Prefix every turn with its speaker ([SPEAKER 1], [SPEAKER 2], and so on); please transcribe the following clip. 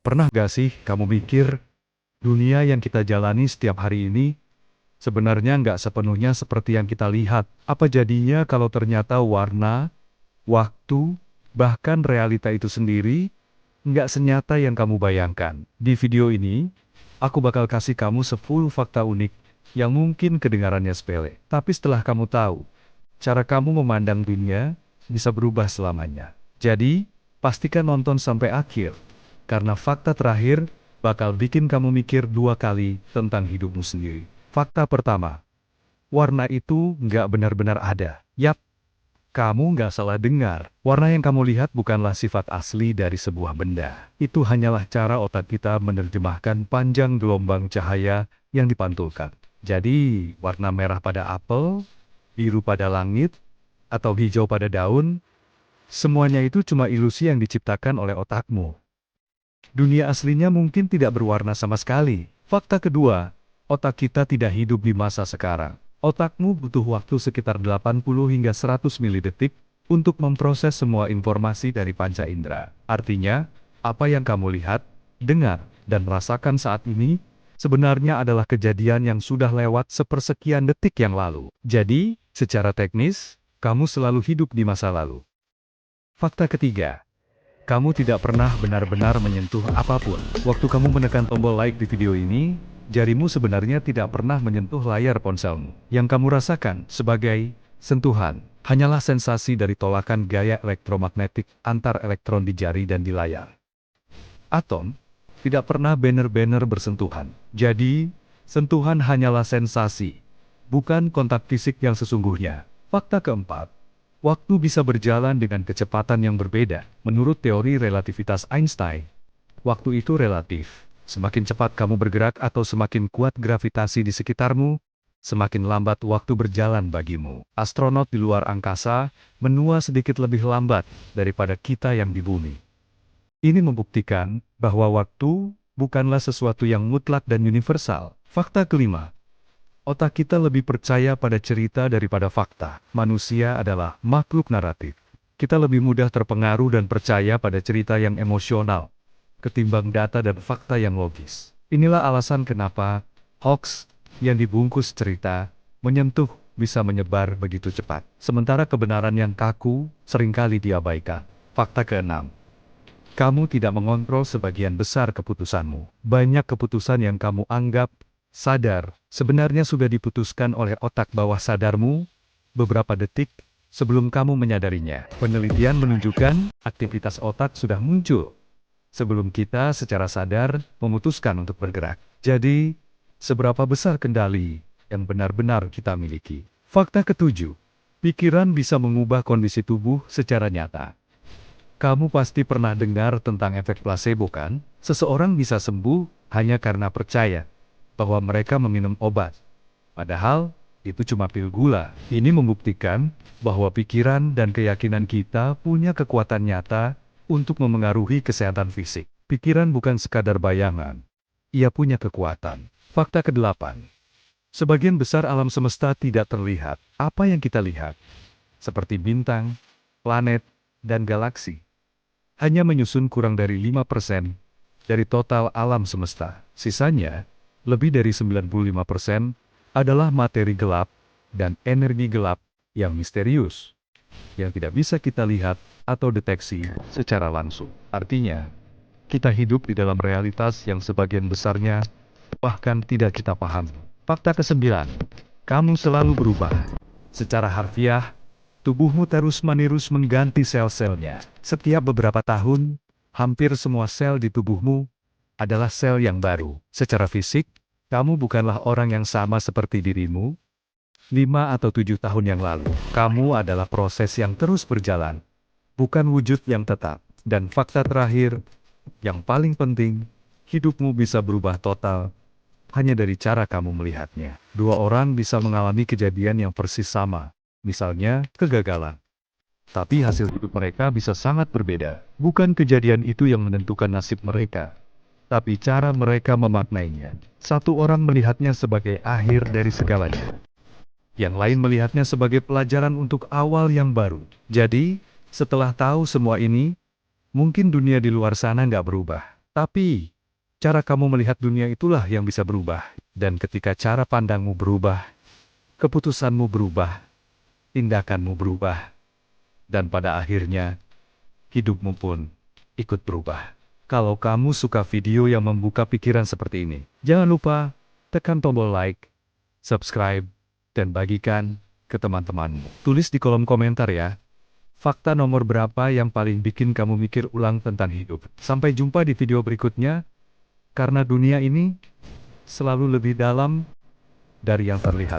[SPEAKER 1] Pernah gak sih kamu mikir, dunia yang kita jalani setiap hari ini, sebenarnya nggak sepenuhnya seperti yang kita lihat? Apa jadinya kalau ternyata warna, waktu, bahkan realita itu sendiri, nggak senyata yang kamu bayangkan? Di video ini, aku bakal kasih kamu 10 fakta unik, yang mungkin kedengarannya sepele. Tapi setelah kamu tahu, cara kamu memandang dunia, bisa berubah selamanya. Jadi, pastikan nonton sampai akhir. Karena fakta terakhir, bakal bikin kamu mikir 2 kali tentang hidupmu sendiri. Fakta pertama, warna itu nggak benar-benar ada. Yap, kamu nggak salah dengar. Warna yang kamu lihat bukanlah sifat asli dari sebuah benda. Itu hanyalah cara otak kita menerjemahkan panjang gelombang cahaya yang dipantulkan. Jadi, warna merah pada apel, biru pada langit, atau hijau pada daun, semuanya itu cuma ilusi yang diciptakan oleh otakmu. Dunia aslinya mungkin tidak berwarna sama sekali. Fakta kedua, otak kita tidak hidup di masa sekarang. Otakmu butuh waktu sekitar 80 hingga 100 milidetik untuk memproses semua informasi dari panca indera. Artinya, apa yang kamu lihat, dengar, dan rasakan saat ini, sebenarnya adalah kejadian yang sudah lewat sepersekian detik yang lalu. Jadi, secara teknis, kamu selalu hidup di masa lalu. Fakta ketiga, kamu tidak pernah benar-benar menyentuh apapun. Waktu kamu menekan tombol like di video ini, jarimu sebenarnya tidak pernah menyentuh layar ponselmu. Yang kamu rasakan sebagai sentuhan, hanyalah sensasi dari tolakan gaya elektromagnetik antar elektron di jari dan di layar. Atom tidak pernah benar-benar bersentuhan. Jadi, sentuhan hanyalah sensasi, bukan kontak fisik yang sesungguhnya. Fakta keempat, waktu bisa berjalan dengan kecepatan yang berbeda. Menurut teori relativitas Einstein, waktu itu relatif. Semakin cepat kamu bergerak atau semakin kuat gravitasi di sekitarmu, semakin lambat waktu berjalan bagimu. Astronot di luar angkasa menua sedikit lebih lambat daripada kita yang di bumi. Ini membuktikan bahwa waktu bukanlah sesuatu yang mutlak dan universal. Fakta kelima, otak kita lebih percaya pada cerita daripada fakta. Manusia adalah makhluk naratif. Kita lebih mudah terpengaruh dan percaya pada cerita yang emosional, ketimbang data dan fakta yang logis. Inilah alasan kenapa hoax yang dibungkus cerita, menyentuh, bisa menyebar begitu cepat. Sementara kebenaran yang kaku, seringkali diabaikan. Fakta keenam, kamu tidak mengontrol sebagian besar keputusanmu. Banyak keputusan yang kamu anggap sadar, sebenarnya sudah diputuskan oleh otak bawah sadarmu beberapa detik sebelum kamu menyadarinya. Penelitian menunjukkan aktivitas otak sudah muncul sebelum kita secara sadar memutuskan untuk bergerak. Jadi, seberapa besar kendali yang benar-benar kita miliki? Fakta ketujuh, pikiran bisa mengubah kondisi tubuh secara nyata. Kamu pasti pernah dengar tentang efek placebo, kan? Seseorang bisa sembuh hanya karena percaya bahwa mereka meminum obat. Padahal, itu cuma pil gula. Ini membuktikan bahwa pikiran dan keyakinan kita punya kekuatan nyata untuk memengaruhi kesehatan fisik. Pikiran bukan sekadar bayangan. Ia punya kekuatan. Fakta kedelapan, sebagian besar alam semesta tidak terlihat. Apa yang kita lihat, seperti bintang, planet, dan galaksi, hanya menyusun kurang dari 5% dari total alam semesta. Sisanya, lebih dari 95%, adalah materi gelap dan energi gelap yang misterius, yang tidak bisa kita lihat atau deteksi secara langsung. Artinya, kita hidup di dalam realitas yang sebagian besarnya bahkan tidak kita pahami. Fakta kesembilan, kamu selalu berubah. Secara harfiah, tubuhmu terus-menerus mengganti sel-selnya. Setiap beberapa tahun, hampir semua sel di tubuhmu adalah sel yang baru. Secara fisik, kamu bukanlah orang yang sama seperti dirimu 5 atau 7 tahun yang lalu. Kamu adalah proses yang terus berjalan, bukan wujud yang tetap. Dan fakta terakhir, yang paling penting, hidupmu bisa berubah total hanya dari cara kamu melihatnya. Dua orang bisa mengalami kejadian yang persis sama, misalnya kegagalan. Tapi hasil hidup mereka bisa sangat berbeda. Bukan kejadian itu yang menentukan nasib mereka, tapi cara mereka memaknainya. Satu orang melihatnya sebagai akhir dari segalanya. Yang lain melihatnya sebagai pelajaran untuk awal yang baru. Jadi, setelah tahu semua ini, mungkin dunia di luar sana nggak berubah. Tapi, cara kamu melihat dunia itulah yang bisa berubah. Dan ketika cara pandangmu berubah, keputusanmu berubah, tindakanmu berubah, dan pada akhirnya, hidupmu pun ikut berubah. Kalau kamu suka video yang membuka pikiran seperti ini, jangan lupa tekan tombol like, subscribe, dan bagikan ke teman-temanmu. Tulis di kolom komentar ya. Fakta nomor berapa yang paling bikin kamu mikir ulang tentang hidup? Sampai jumpa di video berikutnya, karena dunia ini selalu lebih dalam dari yang terlihat.